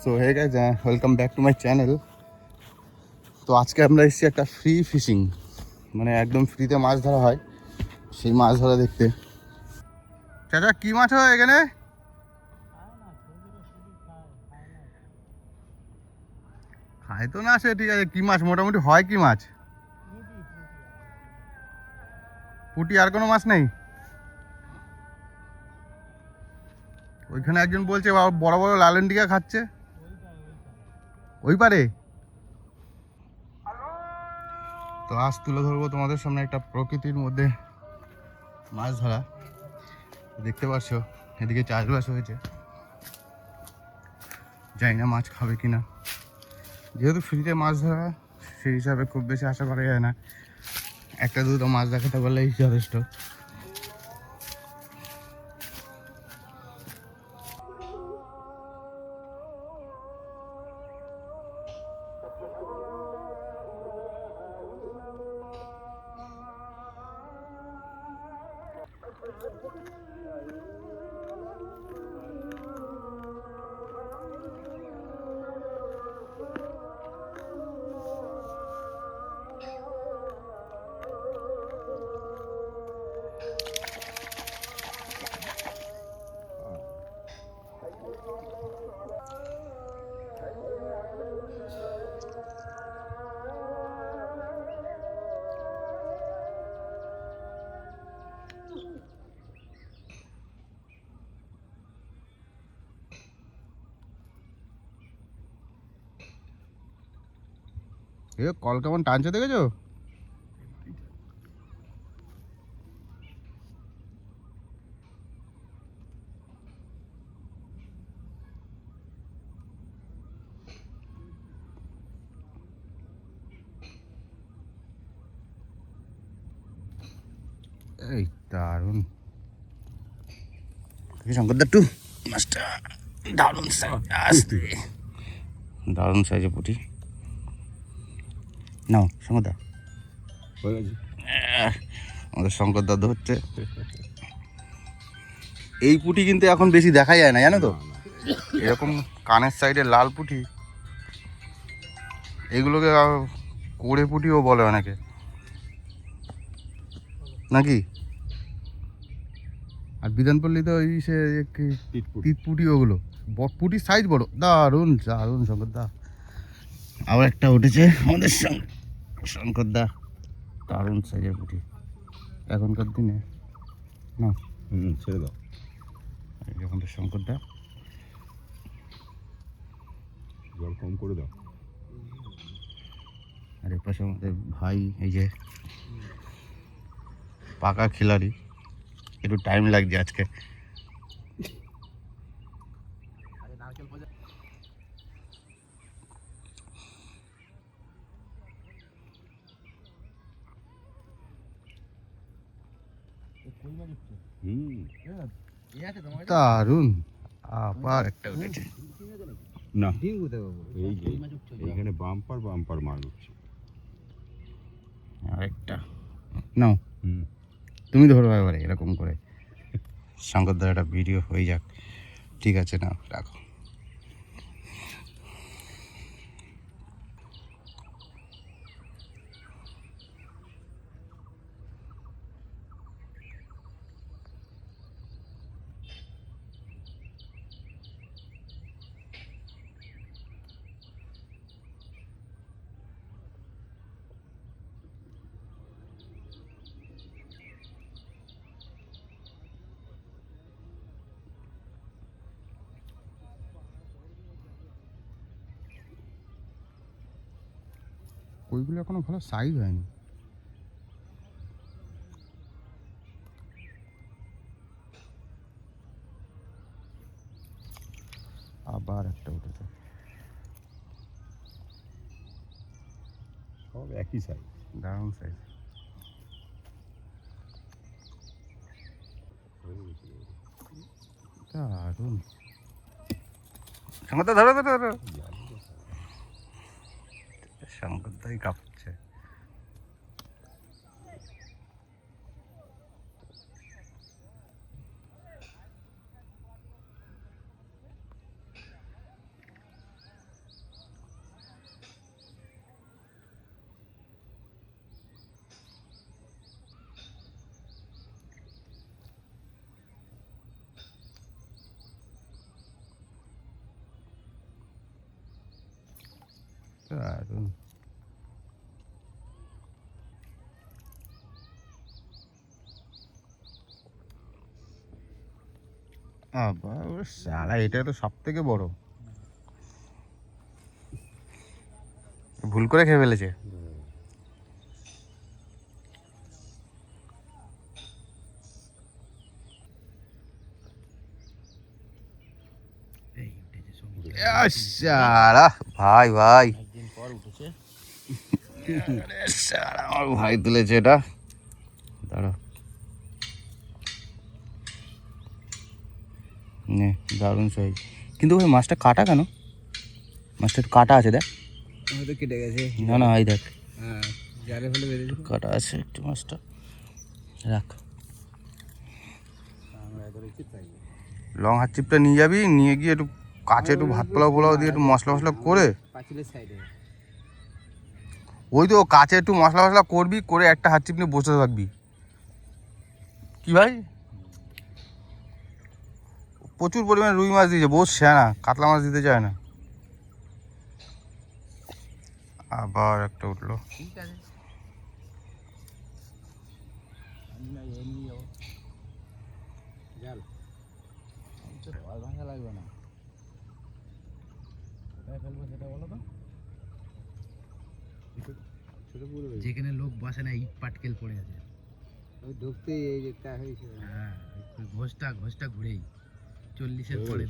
So hey guys, welcome back to my channel. তো আজকে আমরা এসেছি একটা ফ্রি ফিশিং, মানে একদম ফ্রিতে মাছ ধরা হয় সেই মাছ ধরা দেখতে। চাচা কি মাছ হয় এখানে? খায় তো না সে, ঠিক আছে। কি মাছ মোটামুটি হয়? কি মাছ? পুঁটি, আর কোনো মাছ নেই? ওইখানে একজন বলছে বড় বড় লালেন্টিকা খাচ্ছে ওই পারে। তো আজ তুলে ধরবো তোমাদের সামনে একটা প্রকৃতির মধ্যে মাছ ধরা। দেখতে পাচ্ছ এদিকে চাষবাস হয়েছে, জানি না মাছ খাবে কিনা। যেহেতু ফ্রিতে মাছ ধরা, সেই হিসাবে খুব বেশি আশা করা যায় না। একটা দুটো মাছ দেখাতে পারলেই যথেষ্ট। এ কল কেমন টানছে দেখেছো? এই দারুণ শঙ্কর দাট্টু মাছটা, দারুণ সাইজ, আসতে দারুণ সাইজে পুঁটি। নাও শঙ্কর দা, আমাদের শঙ্কর দাদু হচ্ছে। এই পুঁটি কিন্তু এখন বেশি দেখা যায় না, জানো তো? এরকম কানের সাইডে লাল পুঁটি, এগুলোকে কোড়ে পুঁটিও বলে অনেকে, নাকি? আর বিধানপল্লী তো ওই সে তিত পুঁটি, ওগুলো পুঁটির সাইজ বড়। দারুণ দারুণ শঙ্কর দা। আবার একটা উঠেছে আমাদের শঙ্কর দা, দারুণ সাইজের পুঁটি এখনকার দিনে। না ছেড়ে দাও, যখন তো শঙ্কর দা জল কম করে দাও। আর এর পাশে আমাদের ভাই, এই যে পাকা খিলাড়ি, একটু টাইম লাগছে আজকে। দারুণ, আবার একটা উঠেছে। না এইখানে বাম্পার বাম্পার মাছ উঠছে। আরেকটা নাও, তুমি ধরো এবারে এরকম করে। শঙ্কর দার একটা ভিডিও হয়ে যাক, ঠিক আছে? নাও রাখো। ওইগুলো এখনো ভালো সাইজ হয়নি। আবার একটা উঠেছে, সব একই সাইজ, দারুণ সাইজ। দারুণ শঙ্কর দা, ধরো ধরো ধরো। শঙ্কর দাই কাঁপছে। দারুণ। আবার শালা এটা তো সব থেকে বড়, ভুল করে খেয়ে ফেলেছে। শালা ভাই ভাই, শালা আমার ভাই তুলেছে এটা। দাঁড়া, নে দারুণ সাইজ। কিন্তু ওই মাছটা কাটা কেন? মাছটা একটু কাটা আছে দেখ। হয়তো কেটে গেছে। না না, এই দেখ হ্যাঁ, জালে ফেলে বেঁধেছে। কাটা আছে একটু মাছটা, রাখ। লং হাত চিপটা নিয়ে যাবি, নিয়ে গিয়ে একটু কাছে একটু ভাত পোলাও পোলাও দিয়ে একটু মশলা মশলা করে, পাঁচিলের সাইডে ওই তো কাছে একটু মশলা মশলা করবি, করে একটা হাত চিপ নিয়ে বসে থাকবি। কি ভাই, প্রচুর পরিমাণে রুই মাছ দিয়েছে, বহুত সেনা, কাতলা মাছ দিতে চায় না। আবার একটা উঠলো। ঠিক আছে, জাল আর ভাঙা লাগবে না। কোথায় ফেলবো সেটা বলো তো। যেখানে লোক বসে না, ইট পাটকেল পড়ে আছে, ওই ঢুকতে এই যে কা হয়েছে। হ্যাঁ, ঘোষটা ঘুরেই 40-এর পরে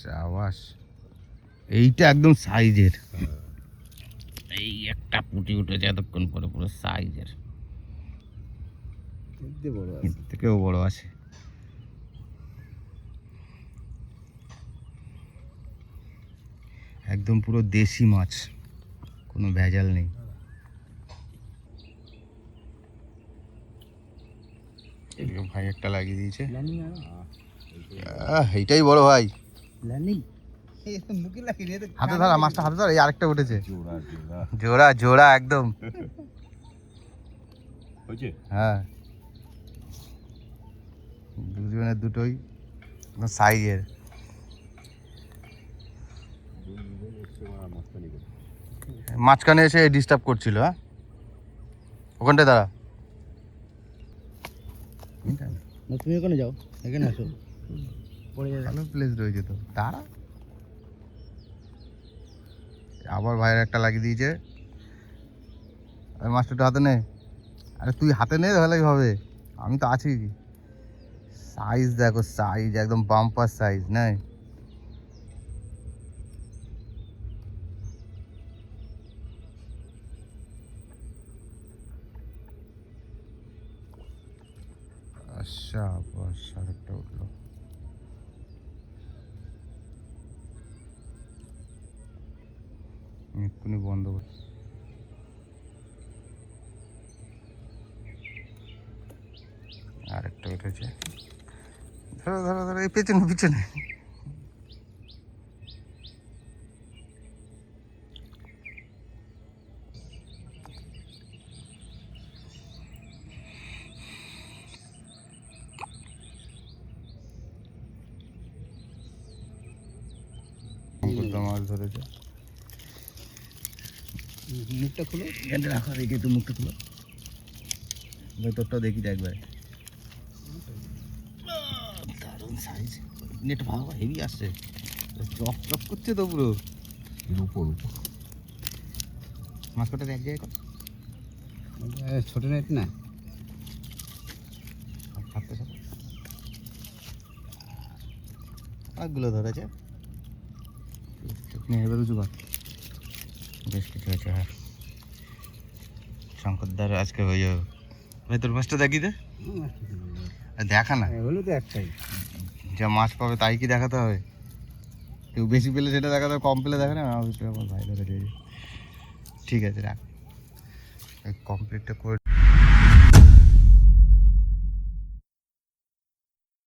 সাবাস, এইটা একদম সাইজের। এই একটা পুঁটি উঠেছে এতক্ষণ পরে, পুরো সাইজের, এর থেকেও বড় আছে। একদম পুরো দেশি মাছ, কোনো ভেজাল নেই। ভাই একটা লাগিয়ে দিয়েছে, এইটাই বড় ভাই। হাতে ধরা মাছটা, হাতে ধরা। এই আরেকটা উঠেছে, জোড়া জোড়া একদম। হ্যাঁ, দুজনের দুটোই সাইজের। মাঝখানে এসে ডিস্টার্ব করছিল। হ্যাঁ, ওখানটায় দাঁড়া। তুমি ওখানে যাও, এখানে আসো, পড়ে যাবে। ভালো প্লেস রয়েছে তো, দাঁড়া। আবার ভাইয়ের একটা লাগিয়ে দিয়েছে। আরে মাছটা হাতে নে, আরে তুই হাতে নে তাহলেই হবে, আমি তো আছি। সাইজ দেখো, সাইজ একদম বাম্পার সাইজ। নাই আচ্ছা, বাস আরেকটা উঠলো। এক্ষুনি বন্ধ করছি। আরেকটা উঠেছে, ধরো ধরো ধরো, এই পেছনে পিছনে। মাছ ধরেছে। মুখটা খুলো, এখানটা রাখো, দেখি একটু মুখটা খুলো ভাই, তোরটাও দেখি একবার। দারুণ সাইজ, নেট ভালো হেভি আসছে, চপ চপ করছে তো পুরো উপর উপর। মাছ কটা এক জায়গায় কর, ছোট নেট না, ছাড়তে ছাড়তে অনেকগুলো ধরেছে। এবার উঁচু কর, বেশ কিছু আছে। হ্যাঁ, শঙ্করদার আজকে হয়ে যাবে ভাই। তোর মাছটা দেখি দে, দেখা না, হলো তো একটাই। যা মাছ পাবে তাই কি দেখাতে হবে? কেউ বেশি পেলে সেটা দেখাতে হবে, কম পেলে দেখা না। আমার ভাই ধরে দিয়েছে। ঠিক আছে, রাখ, কমপ্লিটটা করে।